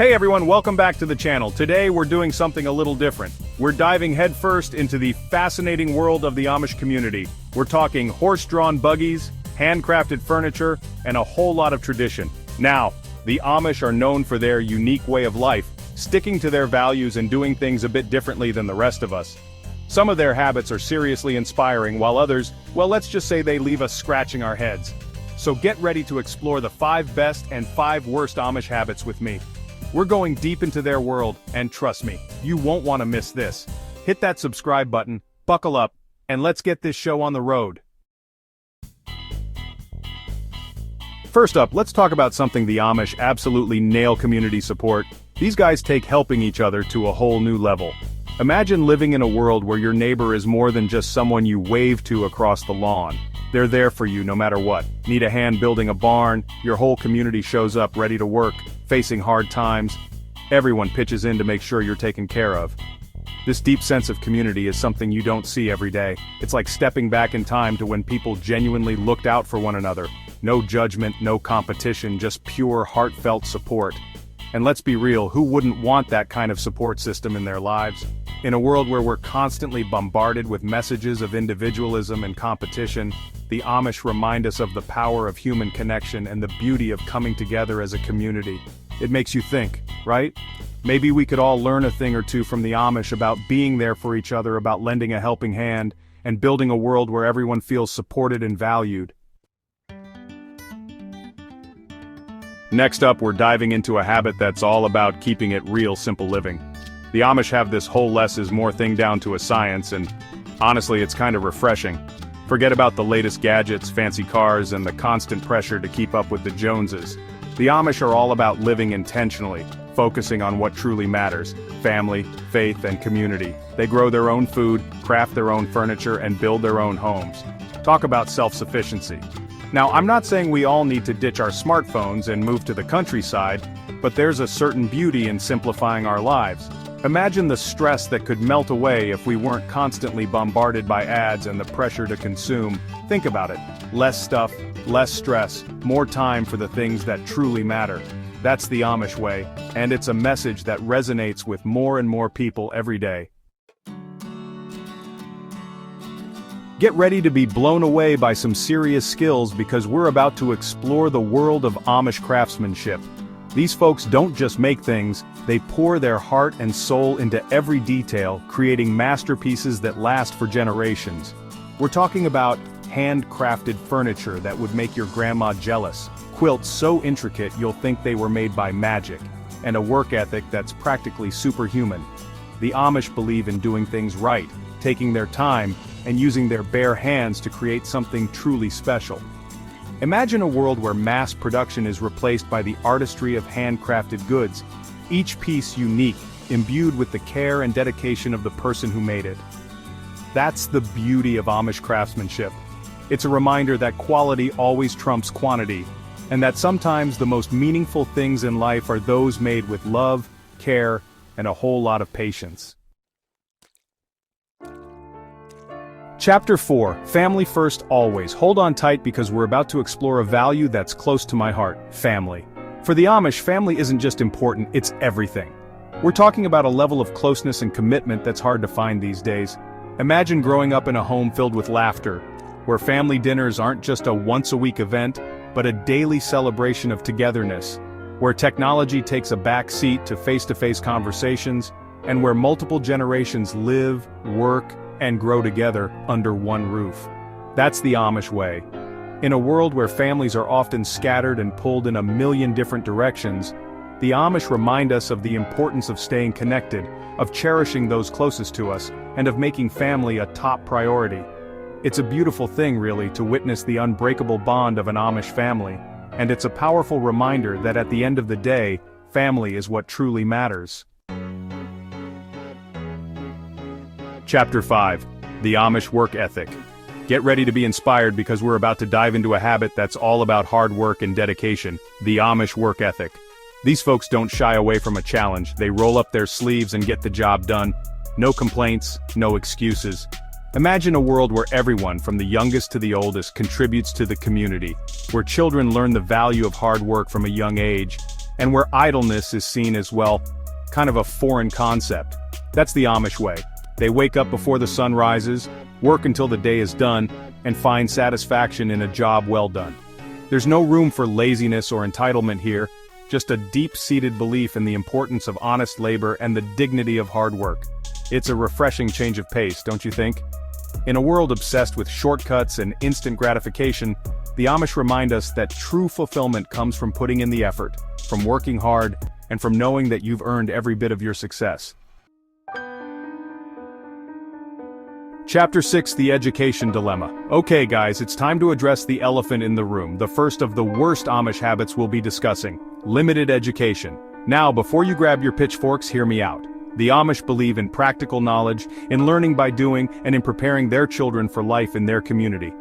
Hey everyone, welcome back to the channel. Today we're doing something a little different. We're diving headfirst into the fascinating world of the Amish community. We're talking horse-drawn buggies, handcrafted furniture, and a whole lot of tradition. Now, the Amish are known for their unique way of life, sticking to their values and doing things a bit differently than the rest of us. Some of their habits are seriously inspiring, while others, well, let's just say they leave us scratching our heads. So get ready to explore the 5 best and 5 worst Amish habits with me. We're going deep into their world, and trust me, you won't want to miss this. Hit that subscribe button, buckle up, and let's get this show on the road. First up, let's talk about something the Amish absolutely nail: community support. These guys take helping each other to a whole new level. Imagine living in a world where your neighbor is more than just someone you wave to across the lawn. They're there for you no matter what. Need a hand building a barn? Your whole community shows up ready to work, facing hard times. Everyone pitches in to make sure you're taken care of. This deep sense of community is something you don't see every day. It's like stepping back in time to when people genuinely looked out for one another. No judgment, no competition, just pure heartfelt support. And let's be real, who wouldn't want that kind of support system in their lives? In a world where we're constantly bombarded with messages of individualism and competition, the Amish remind us of the power of human connection and the beauty of coming together as a community. It makes you think, right? Maybe we could all learn a thing or two from the Amish about being there for each other, about lending a helping hand, and building a world where everyone feels supported and valued. Next up, we're diving into a habit that's all about keeping it real, simple living. The Amish have this whole less is more thing down to a science, and honestly, it's kind of refreshing. Forget about the latest gadgets, fancy cars, and the constant pressure to keep up with the Joneses. The Amish are all about living intentionally, focusing on what truly matters: family, faith, and community. They grow their own food, craft their own furniture, and build their own homes. Talk about self-sufficiency. Now, I'm not saying we all need to ditch our smartphones and move to the countryside, but there's a certain beauty in simplifying our lives. Imagine the stress that could melt away if we weren't constantly bombarded by ads and the pressure to consume. Think about it. Less stuff, less stress, more time for the things that truly matter. That's the Amish way, and it's a message that resonates with more and more people every day. Get ready to be blown away by some serious skills, because we're about to explore the world of Amish craftsmanship. These folks don't just make things, they pour their heart and soul into every detail, creating masterpieces that last for generations. We're talking about handcrafted furniture that would make your grandma jealous, quilts so intricate you'll think they were made by magic, and a work ethic that's practically superhuman. The Amish believe in doing things right, taking their time, and using their bare hands to create something truly special. Imagine a world where mass production is replaced by the artistry of handcrafted goods, each piece unique, imbued with the care and dedication of the person who made it. That's the beauty of Amish craftsmanship. It's a reminder that quality always trumps quantity, and that sometimes the most meaningful things in life are those made with love, care, and a whole lot of patience. Chapter 4, Family First Always. Hold on tight, because we're about to explore a value that's close to my heart: family. For the Amish, family isn't just important, it's everything. We're talking about a level of closeness and commitment that's hard to find these days. Imagine growing up in a home filled with laughter, where family dinners aren't just a once-a-week event, but a daily celebration of togetherness, where technology takes a back seat to face-to-face conversations, and where multiple generations live, work, and grow together under one roof. That's the Amish way. In a world where families are often scattered and pulled in a million different directions, the Amish remind us of the importance of staying connected, of cherishing those closest to us, and of making family a top priority. It's a beautiful thing, really, to witness the unbreakable bond of an Amish family, and it's a powerful reminder that at the end of the day, family is what truly matters. Chapter 5, The Amish Work Ethic. Get ready to be inspired, because we're about to dive into a habit that's all about hard work and dedication: the Amish work ethic. These folks don't shy away from a challenge. They roll up their sleeves and get the job done. No complaints, no excuses. Imagine a world where everyone, from the youngest to the oldest, contributes to the community, where children learn the value of hard work from a young age, and where idleness is seen as, well, kind of a foreign concept. That's the Amish way. They wake up before the sun rises, work until the day is done, and find satisfaction in a job well done. There's no room for laziness or entitlement here, just a deep-seated belief in the importance of honest labor and the dignity of hard work. It's a refreshing change of pace, don't you think? In a world obsessed with shortcuts and instant gratification, the Amish remind us that true fulfillment comes from putting in the effort, from working hard, and from knowing that you've earned every bit of your success. Chapter 6: The Education Dilemma. Okay guys, it's time to address the elephant in the room, the first of the worst Amish habits we'll be discussing: limited education. Now, before you grab your pitchforks, hear me out. The Amish believe in practical knowledge, in learning by doing, and in preparing their children for life in their community.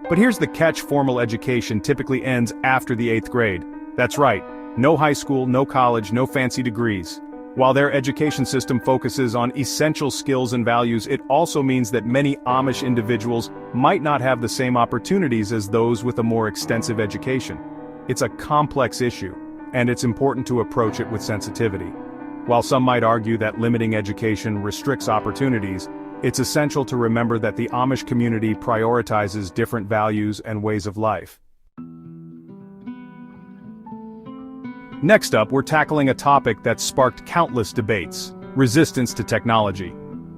But here's the catch: formal education typically ends after the 8th grade. That's right, no high school, no college, no fancy degrees. While their education system focuses on essential skills and values, it also means that many Amish individuals might not have the same opportunities as those with a more extensive education. It's a complex issue, and it's important to approach it with sensitivity. While some might argue that limiting education restricts opportunities, it's essential to remember that the Amish community prioritizes different values and ways of life. Next up, we're tackling a topic that's sparked countless debates: resistance to technology.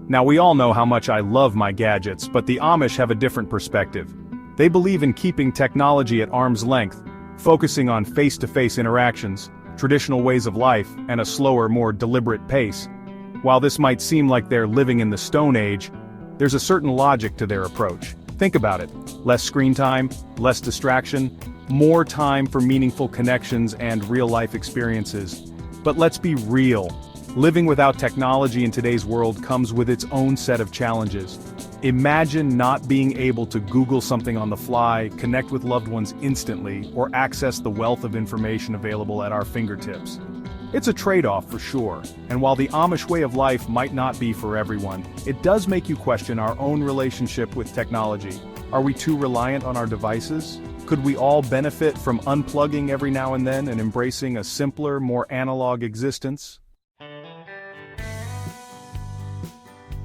Now, we all know how much I love my gadgets, but the Amish have a different perspective. They believe in keeping technology at arm's length, focusing on face-to-face interactions, traditional ways of life, and a slower, more deliberate pace. While this might seem like they're living in the Stone Age, there's a certain logic to their approach. Think about it: less screen time, less distraction, more time for meaningful connections and real-life experiences. But let's be real. Living without technology in today's world comes with its own set of challenges. Imagine not being able to Google something on the fly, connect with loved ones instantly, or access the wealth of information available at our fingertips. It's a trade-off for sure, and while the Amish way of life might not be for everyone, it does make you question our own relationship with technology. Are we too reliant on our devices? Could we all benefit from unplugging every now and then and embracing a simpler, more analog existence?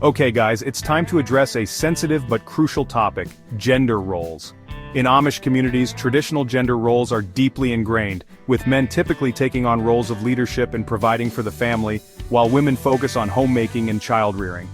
Okay guys, it's time to address a sensitive but crucial topic: gender roles. In Amish communities, traditional gender roles are deeply ingrained, with men typically taking on roles of leadership and providing for the family, while women focus on homemaking and child-rearing.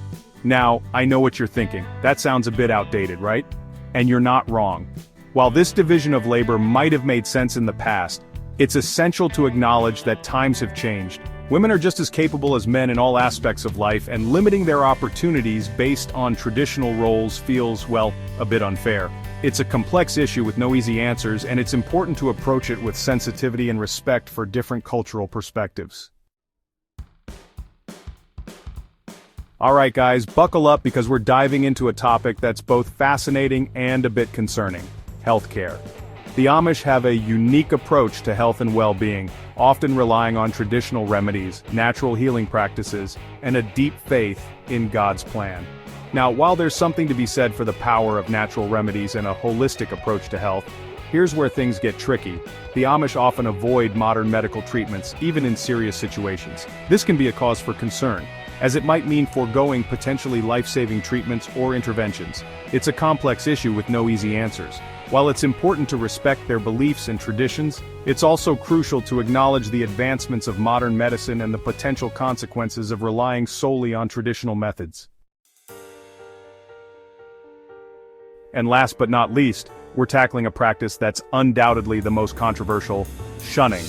Now, I know what you're thinking. That sounds a bit outdated, right? And you're not wrong. While this division of labor might have made sense in the past, it's essential to acknowledge that times have changed. Women are just as capable as men in all aspects of life, and limiting their opportunities based on traditional roles feels, well, a bit unfair. It's a complex issue with no easy answers, and it's important to approach it with sensitivity and respect for different cultural perspectives. Alright guys, buckle up because we're diving into a topic that's both fascinating and a bit concerning: healthcare. The Amish have a unique approach to health and well-being, often relying on traditional remedies, natural healing practices, and a deep faith in God's plan. Now, while there's something to be said for the power of natural remedies and a holistic approach to health, here's where things get tricky. The Amish often avoid modern medical treatments, even in serious situations. This can be a cause for concern, as it might mean foregoing potentially life-saving treatments or interventions. It's a complex issue with no easy answers. While it's important to respect their beliefs and traditions, it's also crucial to acknowledge the advancements of modern medicine and the potential consequences of relying solely on traditional methods. And last but not least, we're tackling a practice that's undoubtedly the most controversial: shunning.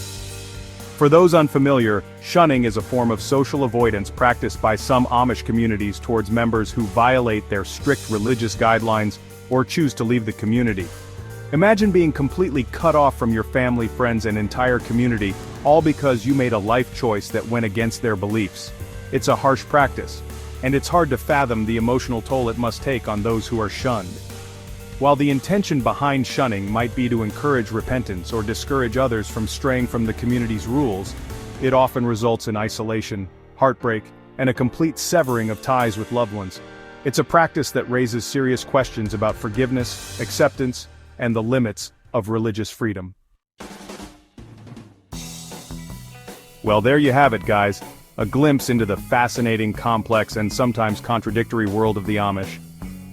For those unfamiliar, shunning is a form of social avoidance practiced by some Amish communities towards members who violate their strict religious guidelines or choose to leave the community. Imagine being completely cut off from your family, friends, and entire community, all because you made a life choice that went against their beliefs. It's a harsh practice, and it's hard to fathom the emotional toll it must take on those who are shunned. While the intention behind shunning might be to encourage repentance or discourage others from straying from the community's rules, it often results in isolation, heartbreak, and a complete severing of ties with loved ones. It's a practice that raises serious questions about forgiveness, acceptance, and the limits of religious freedom. Well, there you have it, guys. A glimpse into the fascinating, complex, and sometimes contradictory world of the Amish.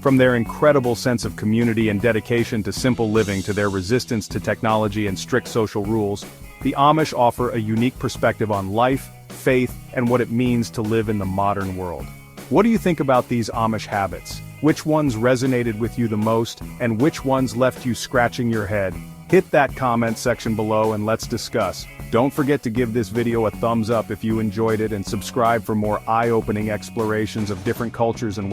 From their incredible sense of community and dedication to simple living to their resistance to technology and strict social rules, the Amish offer a unique perspective on life, faith, and what it means to live in the modern world. What do you think about these Amish habits? Which ones resonated with you the most, and which ones left you scratching your head? Hit that comment section below and let's discuss. Don't forget to give this video a thumbs up if you enjoyed it and subscribe for more eye-opening explorations of different cultures and